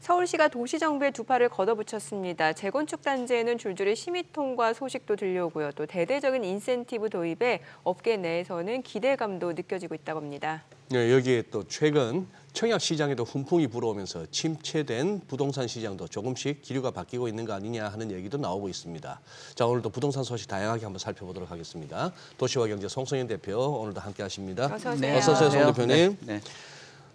서울시가 도시정부에 두 팔을 걷어붙였습니다. 재건축 단지에는 줄줄이 심의 통과 소식도 들려오고요. 또 대대적인 인센티브 도입에 업계 내에서는 기대감도 느껴지고 있다고 합니다. 네, 여기에 또 최근 청약 시장에도 훈풍이 불어오면서 침체된 부동산 시장도 조금씩 기류가 바뀌고 있는 거 아니냐 하는 얘기도 나오고 있습니다. 자, 오늘도 부동산 소식 다양하게 한번 살펴보도록 하겠습니다. 도시와 경제 송성현 대표 오늘도 함께 하십니다. 어서 오세요. 네, 어서 오세요, 송 대표님. 네.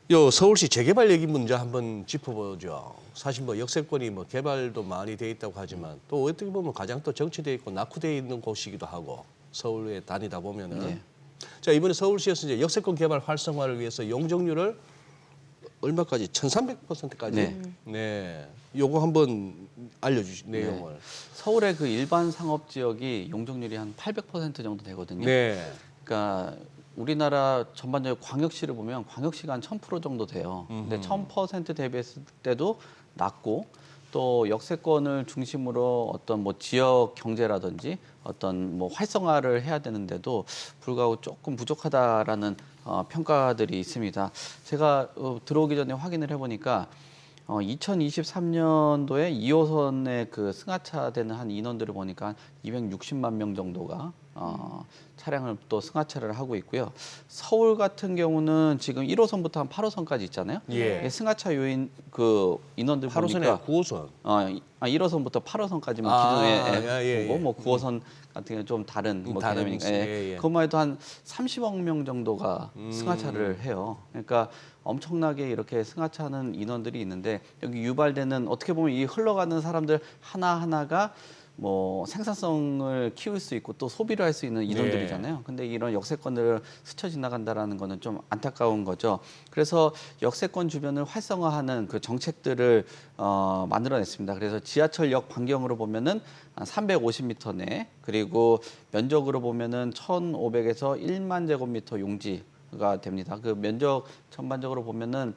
요 서울시 재개발 얘기 문제 한번 짚어보죠. 사실 뭐 역세권이 뭐 개발도 많이 돼 있다고 하지만 또 어떻게 보면 가장 또 정체돼 있고 낙후돼 있는 곳이기도 하고 서울에 다니다 보면은 네. 자, 이번에 서울시에서 이제 역세권 개발 활성화를 위해서 용적률을 얼마까지 1,300%까지 네. 요거 한번 알려주시 내용을. 서울의 그 일반 상업 지역이 용적률이 한 800% 정도 되거든요. 네. 그러니까 우리나라 전반적으로 광역시를 보면 광역시가 한 1000% 정도 돼요. 근데 1000% 대비했을 때도 낮고 또 역세권을 중심으로 어떤 뭐 지역 경제라든지 어떤 뭐 활성화를 해야 되는데도 불구하고 조금 부족하다라는 평가들이 있습니다. 제가 들어오기 전에 확인을 해보니까 2023년도에 2호선의 그 승하차되는 한 인원들을 보니까 한 260만 명 정도가 차량을 또 승하차를 하고 있고요. 서울 같은 경우는 지금 1호선부터 한 8호선까지 있잖아요. 예. 승하차 요인 그 인원들 8호선에 보니까 9호선. 1호선부터 8호선까지만 기존에 보고 뭐 9호선 같은 경우는 좀 다른 뭐 다른 개념이니까 예. 그것만 해도 한 30억 명 정도가 승하차를 해요. 그러니까 엄청나게 이렇게 승하차하는 인원들이 있는데 여기 유발되는 어떻게 보면 이 흘러가는 사람들 하나하나가 뭐 생산성을 키울 수 있고 또 소비를 할 수 있는 인원들이잖아요. 근데 이런 역세권들을 스쳐 지나간다라는 거는 좀 안타까운 거죠. 그래서 역세권 주변을 활성화하는 그 정책들을 만들어냈습니다. 그래서 지하철역 반경으로 보면은 한 350m 내 그리고 면적으로 보면은 1,500에서 1만 제곱미터 용지가 됩니다. 그 면적 전반적으로 보면은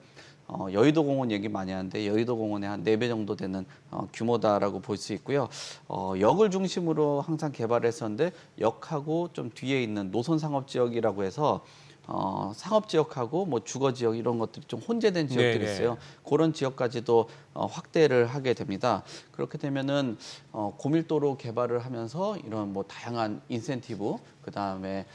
여의도 공원 얘기 많이 하는데 여의도 공원의 한 4배 정도 되는 규모다라고 볼 수 있고요. 역을 중심으로 항상 개발했었는데 역하고 좀 뒤에 있는 노선 상업 지역이라고 해서 상업 지역하고 뭐 주거 지역 이런 것들이 좀 혼재된 지역들이 있어요. 그런 지역까지도 확대를 하게 됩니다. 그렇게 되면은 고밀도로 개발을 하면서 이런 뭐 다양한 인센티브 그다음에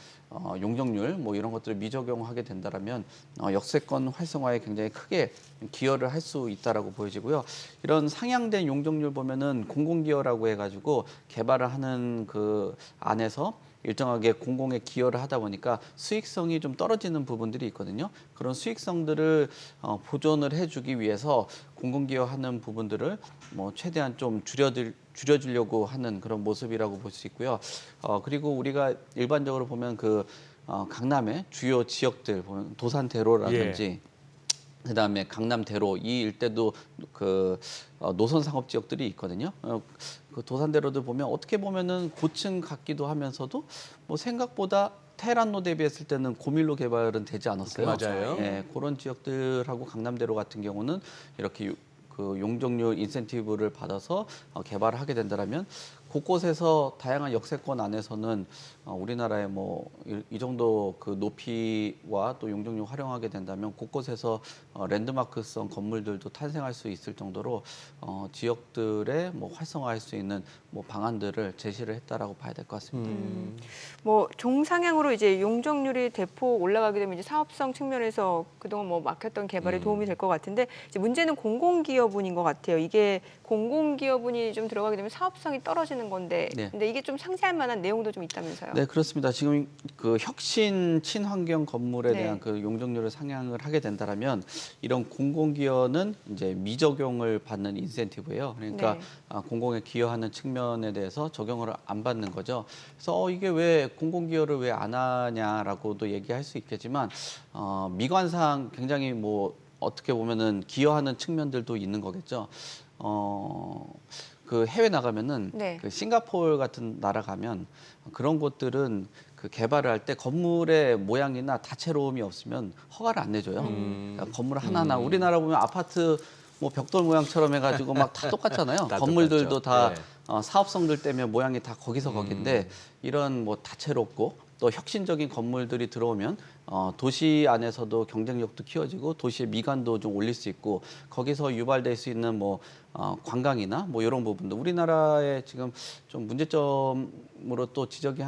용적률 뭐 이런 것들을 미적용하게 된다라면 역세권 활성화에 굉장히 크게 기여를 할 수 있다라고 보여지고요. 이런 상향된 용적률 보면은 공공기여라고 해가지고 개발을 하는 그 안에서 일정하게 공공에 기여를 하다 보니까 수익성이 좀 떨어지는 부분들이 있거든요. 그런 수익성들을 보존을 해주기 위해서 공공기여하는 부분들을 뭐 최대한 좀 줄여주려고 하는 그런 모습이라고 볼 수 있고요. 그리고 우리가 일반적으로 보면 그 강남의 주요 지역들 보면 도산대로라든지 그다음에 강남대로 이 일대도 그 노선 상업 지역들이 있거든요. 그 도산대로들 보면 어떻게 보면은 고층 같기도 하면서도 뭐 생각보다 테헤란로 대비했을 때는 고밀로 개발은 되지 않았어요. 맞아요. 예, 그런 지역들하고 강남대로 같은 경우는 이렇게 그 용적률 인센티브를 받아서 개발을 하게 된다면 곳곳에서 다양한 역세권 안에서는 우리나라의 뭐 이 정도 그 높이와 또 용적률 활용하게 된다면 곳곳에서 랜드마크성 건물들도 탄생할 수 있을 정도로 지역들의 뭐 활성화할 수 있는 뭐 방안들을 제시를 했다라고 봐야 될 것 같습니다. 뭐 종상향으로 이제 용적률이 대폭 올라가게 되면 이제 사업성 측면에서 그동안 뭐 막혔던 개발에 도움이 될 것 같은데 이제 문제는 공공기여분인 것 같아요. 이게 공공기여분이 좀 들어가게 되면 사업성이 떨어지는 건데, 근데 이게 좀 상세할 만한 내용도 좀 있다면서요? 네, 그렇습니다. 지금 그 혁신 친환경 건물에 대한 그 용적률을 상향을 하게 된다라면 이런 공공기여는 이제 미적용을 받는 인센티브예요. 그러니까 공공에 기여하는 측면에 대해서 적용을 안 받는 거죠. 그래서 이게 왜 공공기여를 왜 안 하냐라고도 얘기할 수 있겠지만 미관상 굉장히 뭐 어떻게 보면은 기여하는 측면들도 있는 거겠죠. 그 해외 나가면은 그 싱가포르 같은 나라 가면 그런 곳들은 그 개발을 할 때 건물의 모양이나 다채로움이 없으면 허가를 안 내줘요. 그러니까 건물 하나하나 우리나라 보면 아파트 뭐 벽돌 모양처럼 해가지고 막 다 똑같잖아요. 다 건물들도 똑같죠. 다 사업성들 때문에 모양이 다 거기서 거긴데 이런 뭐 다채롭고 또 혁신적인 건물들이 들어오면 도시 안에서도 경쟁력도 키워지고 도시의 미관도 좀 올릴 수 있고 거기서 유발될 수 있는 뭐 관광이나 뭐 이런 부분도 우리나라의 지금 좀 문제점으로 또 지적이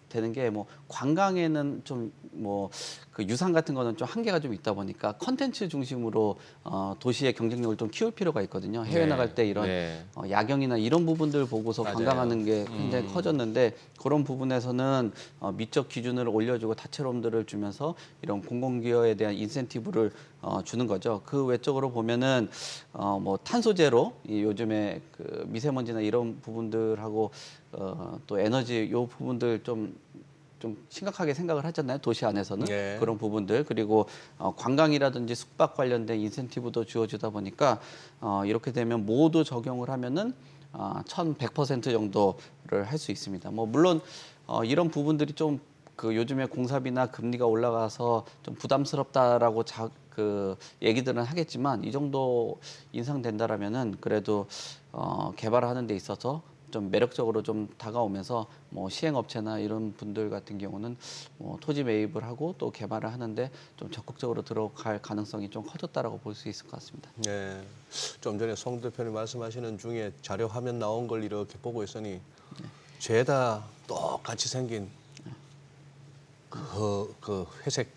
되는 게 뭐 관광에는 좀 뭐 그 유산 같은 거는 좀 한계가 좀 있다 보니까 컨텐츠 중심으로 도시의 경쟁력을 좀 키울 필요가 있거든요. 해외 네. 나갈 때 이런 네. 야경이나 이런 부분들 보고서 맞아요. 관광하는 게 굉장히 커졌는데 그런 부분에서는 미적 기준을 올려주고 다채로움들을 주면서 이런 공공기여에 대한 인센티브를 주는 거죠. 그 외적으로 보면은 뭐 탄소제로 이 요즘에 그 미세먼지나 이런 부분들하고 또 에너지 요 부분들 좀 심각하게 생각을 하잖아요. 도시 안에서는 네. 그런 부분들 그리고 관광이라든지 숙박 관련된 인센티브도 주어지다 보니까 이렇게 되면 모두 적용을 하면은 1,100% 정도를 할 수 있습니다. 뭐 물론 이런 부분들이 좀 그 요즘에 공사비나 금리가 올라가서 좀 부담스럽다라고 그 얘기들은 하겠지만 이 정도 인상된다라면은 그래도 개발하는 데 있어서 좀 매력적으로 좀 다가오면서 뭐 시행업체나 이런 분들 같은 경우는 뭐 토지 매입을 하고 또 개발을 하는데 좀 적극적으로 들어갈 가능성이 좀 커졌다라고 볼 수 있을 것 같습니다. 네. 좀 전에 송 대표님 말씀하시는 중에 자료 화면 나온 걸 이렇게 보고 있으니 죄다 똑같이 생긴 그 회색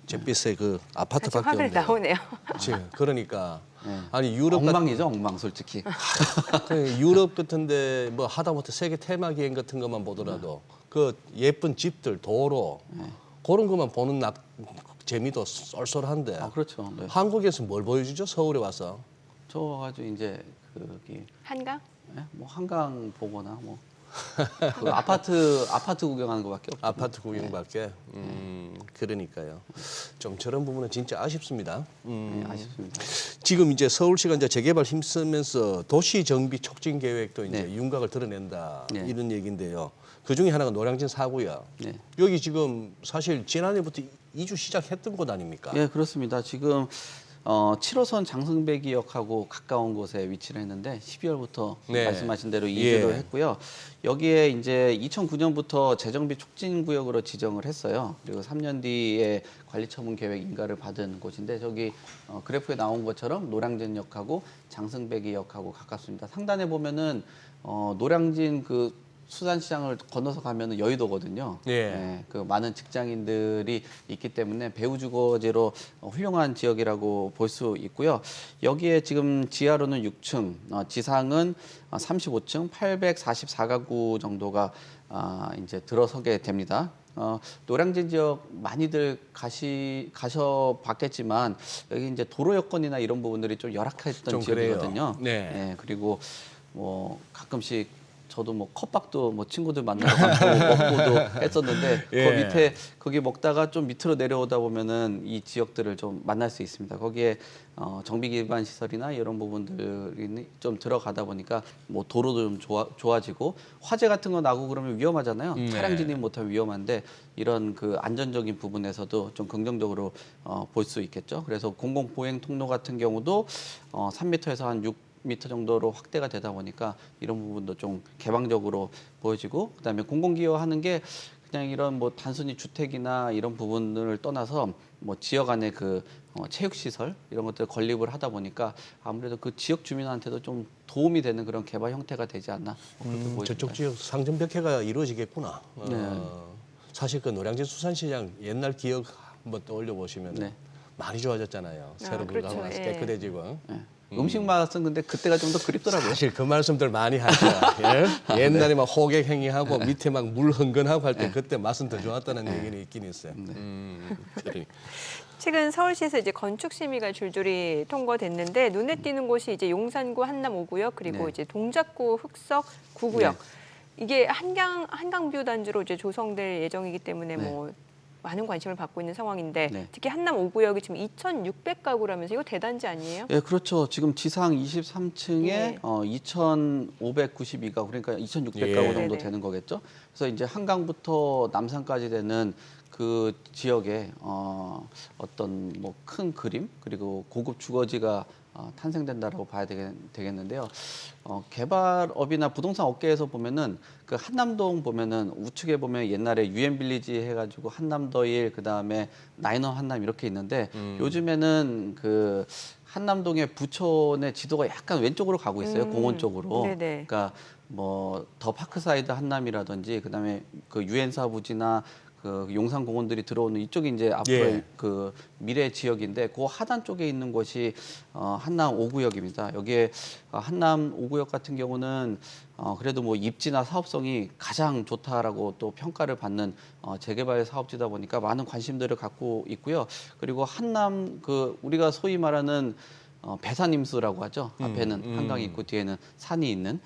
잿빛의 그 아, 지금 아파트밖에 화면에 없네요. 나오네요. 지금 그러니까 네. 아니 유럽 같은 엉망이죠, 엉망 솔직히. 유럽 같은데 뭐 하다못해 세계 테마기행 같은 것만 보더라도 그 예쁜 집들 도로 그런 것만 보는 재미도 쏠쏠한데 그렇죠. 네. 한국에서 뭘 보여주죠? 서울에 와서 저 아주 이제 그기 한강? 뭐 한강 보거나 뭐 그 아파트 구경하는 것밖에 없죠. 아파트 구경밖에 그러니까요. 좀 저런 부분은 진짜 아쉽습니다. 네, 아쉽습니다. 지금 이제 서울시가 이제 재개발 힘쓰면서 도시 정비 촉진 계획도 이제 네. 윤곽을 드러낸다 네. 이런 얘기인데요. 그 중에 하나가 노량진 4구요. 네. 여기 지금 사실 지난해부터 이주 시작했던 곳 아닙니까? 예, 그렇습니다. 지금 7호선 장승배기역하고 가까운 곳에 위치를 했는데 12월부터 네. 말씀하신 대로 이주를 예. 했고요. 여기에 이제 2009년부터 재정비 촉진 구역으로 지정을 했어요. 그리고 3년 뒤에 관리처분 계획 인가를 받은 곳인데 저기 그래프에 나온 것처럼 노량진역하고 장승배기역하고 가깝습니다. 상단에 보면은 노량진 그 수산시장을 건너서 가면은 여의도거든요. 예. 그 많은 직장인들이 있기 때문에 배후주거지로 훌륭한 지역이라고 볼 수 있고요. 여기에 지금 지하로는 6층, 지상은 35층, 844가구 정도가 이제 들어서게 됩니다. 노량진 지역 많이들 가셔봤겠지만 여기 이제 도로 여건이나 이런 부분들이 좀 열악했던 좀 그래요. 지역이거든요. 네. 그리고 뭐 가끔씩 저도 뭐 컵밥도 뭐 친구들 만나러 가고 먹고도 했었는데 예. 그 밑에 거기 먹다가 좀 밑으로 내려오다 보면은 이 지역들을 좀 만날 수 있습니다. 거기에 정비 기반 시설이나 이런 부분들이 좀 들어가다 보니까 뭐 도로도 좀 좋아지고 화재 같은 거 나고 그러면 위험하잖아요. 네. 차량 진입 못하면 위험한데 이런 그 안전적인 부분에서도 좀 긍정적으로 볼 수 있겠죠. 그래서 공공 보행 통로 같은 경우도 3m에서 한 6m 정도로 확대가 되다 보니까 이런 부분도 좀 개방적으로 보여지고 그다음에 공공기여하는 게 그냥 이런 뭐 단순히 주택이나 이런 부분을 떠나서 뭐 지역 안에 그 체육시설 이런 것들 건립을 하다 보니까 아무래도 그 지역 주민한테도 좀 도움이 되는 그런 개발 형태가 되지 않나 그렇게 보입니다. 저쪽 지역 상점벽해가 이루어지겠구나. 네. 사실 그 노량진 수산시장 옛날 기억 한번 떠올려 보시면 네. 많이 좋아졌잖아요. 새로 그렇죠. 불가고 나서 예. 깨끗해지고. 음식 맛은 근데 그때가 좀 더 그립더라고요. 사실 그 말씀들 많이 하죠. 예? 옛날에 막 호객 행위하고 밑에 막 물 흥건하고 할 때 그때 맛은 더 좋았다는 얘기는 있긴 있어요. 그래. 최근 서울시에서 이제 건축 심의가 줄줄이 통과됐는데 눈에 띄는 곳이 이제 용산구 한남 5구역 그리고 네. 이제 동작구 흑석 9구역. 네. 이게 한강뷰 단지로 이제 조성될 예정이기 때문에 네. 뭐 많은 관심을 받고 있는 상황인데 네. 특히 한남 5구역이 지금 2,600가구라면서 이거 대단지 아니에요? 예, 그렇죠. 지금 지상 23층에 예. 2,592가구 그러니까 2,600가구 예. 정도 네네. 되는 거겠죠. 그래서 이제 한강부터 남산까지 되는 그 지역에 어떤 뭐 큰 그림 그리고 고급 주거지가 탄생된다라고 봐야 되겠는데요. 개발업이나 부동산 업계에서 보면은 그 한남동 보면은 우측에 보면 옛날에 유엔빌리지 해가지고 한남더일 그다음에 나인원 한남 이렇게 있는데 요즘에는 그 한남동의 부촌의 지도가 약간 왼쪽으로 가고 있어요. 공원 쪽으로. 네네. 그러니까 뭐 더 파크사이드 한남이라든지 그다음에 그 유엔사 부지나 그 용산 공원들이 들어오는 이쪽이 이제 앞으로의 예. 그 미래 지역인데 그 하단 쪽에 있는 곳이 한남 5구역입니다. 여기에 한남 5구역 같은 경우는 그래도 뭐 입지나 사업성이 가장 좋다라고 또 평가를 받는 재개발 사업지다 보니까 많은 관심들을 갖고 있고요. 그리고 한남 그 우리가 소위 말하는 배산임수라고 하죠. 앞에는 한강이 있고 뒤에는 산이 있는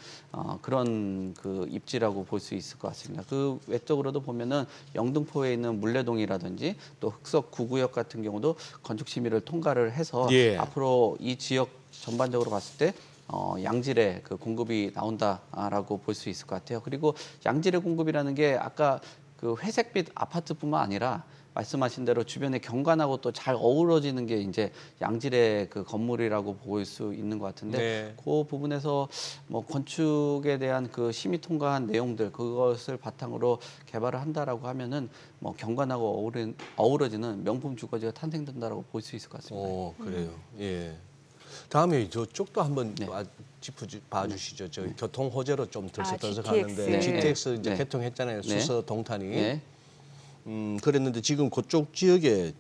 그런 그 입지라고 볼 수 있을 것 같습니다. 그 외적으로도 보면은 영등포에 있는 물레동이라든지 또 흑석 9구역 같은 경우도 건축 심의를 통과를 해서 예. 앞으로 이 지역 전반적으로 봤을 때 양질의 그 공급이 나온다라고 볼 수 있을 것 같아요. 그리고 양질의 공급이라는 게 아까 그 회색빛 아파트뿐만 아니라 말씀하신 대로 주변의 경관하고 또 잘 어우러지는 게 이제 양질의 그 건물이라고 볼 수 있는 것 같은데 네. 그 부분에서 뭐 건축에 대한 그 심의 통과한 내용들 그것을 바탕으로 개발을 한다라고 하면은 뭐 경관하고 어우러지는 명품 주거지가 탄생된다라고 볼 수 있을 것 같습니다. 그래요. 예. 다음에 저쪽도 한번 네. 짚어봐 주시죠. 저 교통 호재로 좀 들썩들썩하는데 GTX. GTX 이제 네. 개통했잖아요. 네. 수서 동탄이. 네. 그랬는데 지금 그쪽 지역에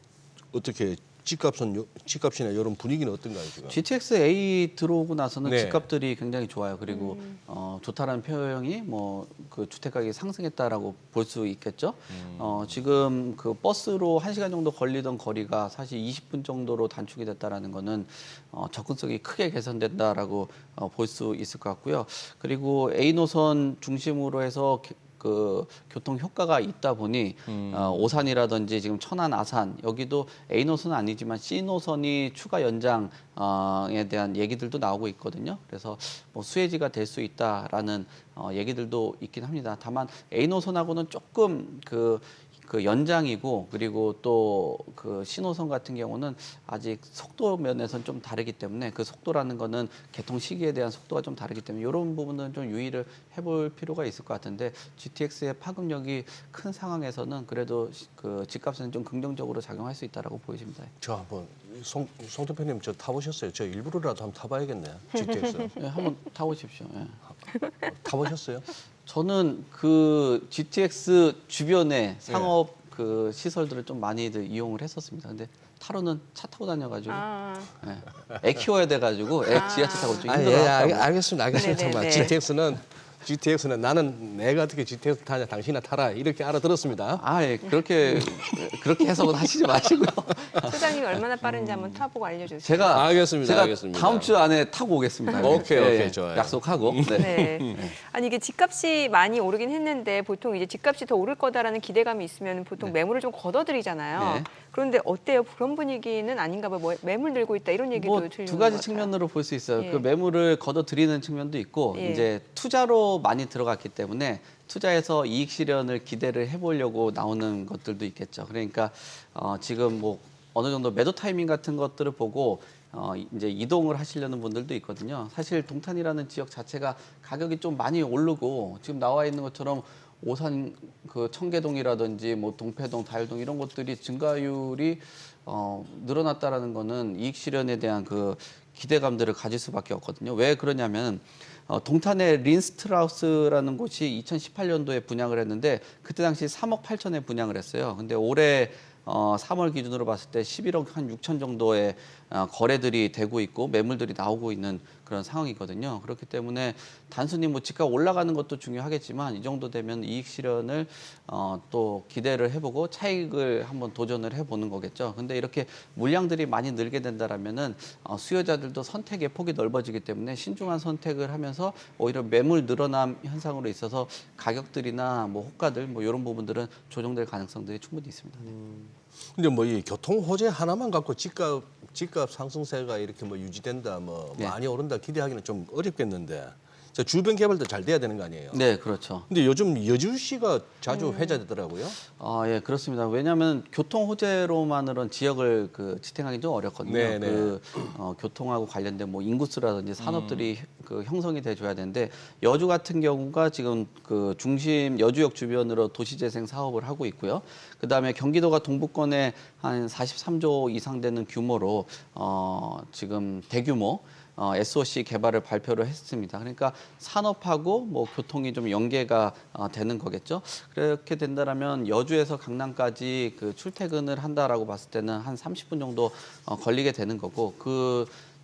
어떻게 집값이나 이런 분위기는 어떤가요 지금? GTX-A 들어오고 나서는 네. 집값들이 굉장히 좋아요. 그리고 좋다라는 표현이 뭐 그 주택 가격이 상승했다라고 볼 수 있겠죠. 지금 그 버스로 1시간 정도 걸리던 거리가 사실 20분 정도로 단축이 됐다라는 거는 접근성이 크게 개선된다라고 볼 수 있을 것 같고요. 그리고 A 노선 중심으로 해서 그 교통 효과가 있다 보니 오산이라든지 지금 천안, 아산 여기도 A 노선은 아니지만 C 노선이 추가 연장에 대한 얘기들도 나오고 있거든요. 그래서 뭐 수혜지가 될 수 있다라는 얘기들도 있긴 합니다. 다만 A 노선하고는 조금 그 연장이고 그리고 또 그 신호선 같은 경우는 아직 속도 면에서는 좀 다르기 때문에 그 속도라는 거는 개통 시기에 대한 속도가 좀 다르기 때문에 이런 부분은 좀 유의를 해볼 필요가 있을 것 같은데 GTX의 파급력이 큰 상황에서는 그래도 그 집값에는 좀 긍정적으로 작용할 수 있다라고 보여집니다. 저 한번 송 대표님 저 타보셨어요? 저 일부러라도 한번 타봐야겠네. GTX. 네, 한번 타보십시오. 예. 타보셨어요? 저는 그 GTX 주변에 상업 그 시설들을 좀 많이들 이용을 했었습니다. 근데 타로는 차 타고 다녀가지고 예. 애 키워야 돼가지고 애 지하철 타고 좀 힘들어요. 알겠습니다. 네네네. GTX는 나는 내가 어떻게 GTX 타냐 당신이나 타라 이렇게 알아들었습니다. 예. 그렇게 해석은 하시지 마시고요. 소장님이 얼마나 빠른지 한번 타보고 알려주세요. 제가 알겠습니다. 다음 주 안에 타고 오겠습니다. 오케이, 좋아요. 약속하고. 네. 네. 아니 이게 집값이 많이 오르긴 했는데 보통 이제 집값이 더 오를 거다라는 기대감이 있으면 보통 매물을 좀 걷어들이잖아요. 네. 그런데 어때요? 그런 분위기는 아닌가 봐요. 뭐 매물 늘고 있다 이런 얘기도 뭐 들리는 두 가지 것 같아요. 측면으로 볼 수 있어요. 예. 그 매물을 걷어들이는 측면도 있고 예. 이제 투자로 많이 들어갔기 때문에 투자해서 이익 실현을 기대를 해보려고 나오는 것들도 있겠죠. 그러니까 지금 뭐 어느 정도 매도 타이밍 같은 것들을 보고 이제 이동을 하시려는 분들도 있거든요. 사실 동탄이라는 지역 자체가 가격이 좀 많이 오르고 지금 나와 있는 것처럼 오산 그 청계동이라든지 뭐 동패동, 다일동 이런 것들이 증가율이 늘어났다라는 거는 이익 실현에 대한 그 기대감들을 가질 수밖에 없거든요. 왜 그러냐면 동탄의 린스트라우스라는 곳이 2018년도에 분양을 했는데 그때 당시 3억 8천에 분양을 했어요. 근데 올해 3월 기준으로 봤을 때 11억 한 6천 정도의 거래들이 되고 있고 매물들이 나오고 있는 그런 상황이거든요. 그렇기 때문에 단순히 뭐 집값 올라가는 것도 중요하겠지만 이 정도 되면 이익 실현을 또 기대를 해보고 차익을 한번 도전을 해보는 거겠죠. 근데 이렇게 물량들이 많이 늘게 된다라면은 수요자들도 선택의 폭이 넓어지기 때문에 신중한 선택을 하면서 오히려 매물 늘어남 현상으로 있어서 가격들이나 뭐 호가들 뭐 이런 부분들은 조정될 가능성들이 충분히 있습니다. 근데 뭐 이 교통 호재 하나만 갖고 집값 상승세가 이렇게 뭐 유지된다, 뭐 네. 많이 오른다 기대하기는 좀 어렵겠는데 자, 주변 개발도 잘 돼야 되는 거 아니에요? 네, 그렇죠. 근데 요즘 여주시가 자주 회자되더라고요. 예, 그렇습니다. 왜냐하면 교통 호재로만으로는 지역을 지탱하기 좀 어렵거든요. 네, 네. 교통하고 관련된 뭐 인구수라든지 산업들이 형성이 돼줘야 되는데 여주 같은 경우가 지금 중심 여주역 주변으로 도시재생 사업을 하고 있고요. 그다음에 경기도가 동부권에 한 43조 이상 되는 규모로 지금 대규모 SOC 개발을 발표를 했습니다. 그러니까 산업하고 뭐 교통이 좀 연계가 되는 거겠죠. 그렇게 된다라면 여주에서 강남까지 출퇴근을 한다라고 봤을 때는 한 30분 정도 걸리게 되는 거고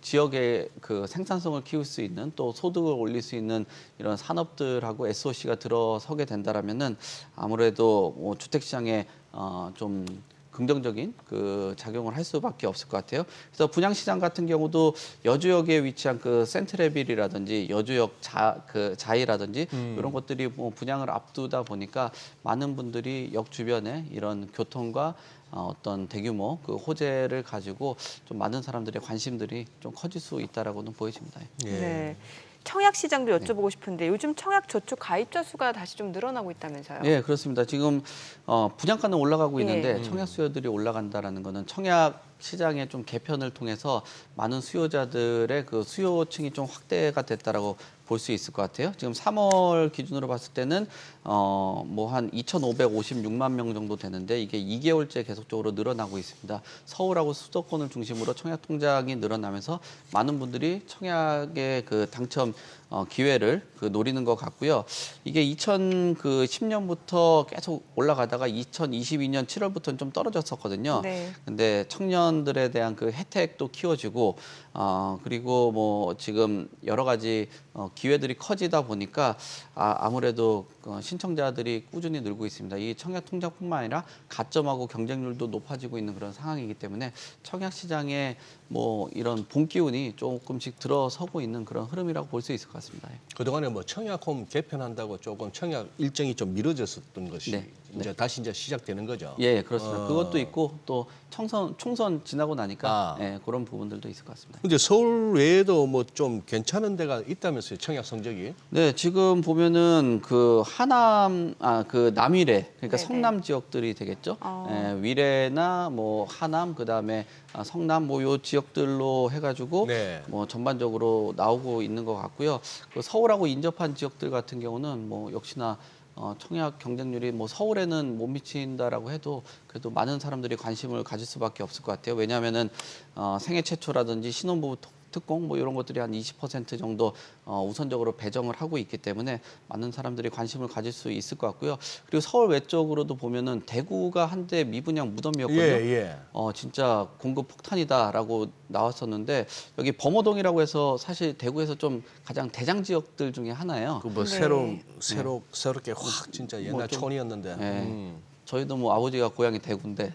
지역의 생산성을 키울 수 있는 또 소득을 올릴 수 있는 이런 산업들하고 SOC가 들어서게 된다라면은 아무래도 뭐 주택 시장에 좀 긍정적인 작용을 할 수밖에 없을 것 같아요. 그래서 분양시장 같은 경우도 여주역에 위치한 센트레빌이라든지 여주역 자이라든지 이런 것들이 뭐 분양을 앞두다 보니까 많은 분들이 역 주변에 이런 교통과 어떤 대규모 호재를 가지고 좀 많은 사람들의 관심들이 좀 커질 수 있다라고는 보여집니다. 예. 네. 청약 시장도 여쭤보고 싶은데 요즘 청약 저축 가입자 수가 다시 좀 늘어나고 있다면서요? 네, 그렇습니다. 지금 분양가는 올라가고 있는데 예. 청약 수요들이 올라간다라는 거는 청약 시장의 좀 개편을 통해서 많은 수요자들의 수요층이 좀 확대가 됐다라고 볼 수 있을 것 같아요. 지금 3월 기준으로 봤을 때는 뭐 한 2,556만 명 정도 되는데 이게 2개월째 계속적으로 늘어나고 있습니다. 서울하고 수도권을 중심으로 청약 통장이 늘어나면서 많은 분들이 청약의 당첨 기회를 노리는 것 같고요. 이게 2010년부터 계속 올라가다가 2022년 7월부터는 좀 떨어졌었거든요. 네. 근데 청년들에 대한 혜택도 키워지고 그리고 뭐 지금 여러 가지 기회들이 커지다 보니까 아무래도 신청자들이 꾸준히 늘고 있습니다. 이 청약 통장뿐만 아니라 가점하고 경쟁률도 높아지고 있는 그런 상황이기 때문에 청약 시장에 뭐 이런 봄 기운이 조금씩 들어서고 있는 그런 흐름이라고 볼 수 있을 것 같습니다. 그동안에 뭐 청약홈 개편한다고 조금 청약 일정이 좀 미뤄졌었던 것이 네, 다시 시작되는 거죠. 예, 그렇습니다. 그것도 있고 또 총선 지나고 나니까 그런 부분들도 있을 것 같습니다. 근데 서울 외에도 뭐 좀 괜찮은 데가 있다면서요, 청약 성적이? 네, 지금 보면은 하남, 남위례, 그러니까 네네. 성남 지역들이 되겠죠. 위례나 뭐 하남, 그다음에 성남 뭐 요 지역들로 해가지고 네. 뭐 전반적으로 나오고 있는 것 같고요. 서울하고 인접한 지역들 같은 경우는 뭐 역시나 청약 경쟁률이 뭐 서울에는 못 미친다라고 해도 그래도 많은 사람들이 관심을 가질 수밖에 없을 것 같아요. 왜냐하면은 생애 최초라든지 신혼부부 특공 뭐 이런 것들이 한 20% 정도 우선적으로 배정을 하고 있기 때문에 많은 사람들이 관심을 가질 수 있을 것 같고요. 그리고 서울 외적으로도 보면은 대구가 한때 미분양 무덤이었거든요. 예. 진짜 공급 폭탄이다라고 나왔었는데 여기 범어동이라고 해서 사실 대구에서 좀 가장 대장 지역들 중에 하나예요. 뭐 네. 새롭게 확 진짜 옛날 뭐 좀- 촌이었는데. 네. 저희도 뭐 아버지가 고향이 대구인데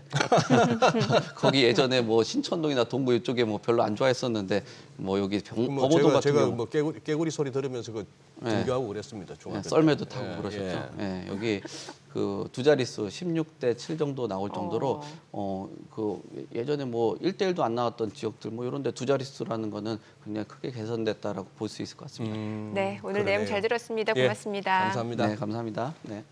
거기 예전에 뭐 신천동이나 동구 이쪽에 뭐 별로 안 좋아했었는데 뭐 여기 뭐 범어동 같은 제가 경우 뭐 깨구리 소리 들으면서 등교하고 그랬습니다. 중학교 때. 썰매도 타고 그러셨죠. 예. 여기 두 자릿수 16대 7 정도 나올 정도로 예전에 뭐 1대1도 안 나왔던 지역들 뭐 이런 데 두 자릿수라는 거는 굉장히 크게 개선됐다라고 볼 수 있을 것 같습니다. 네, 오늘 내용 그러네요. 잘 들었습니다. 예, 고맙습니다. 감사합니다. 네, 감사합니다. 네.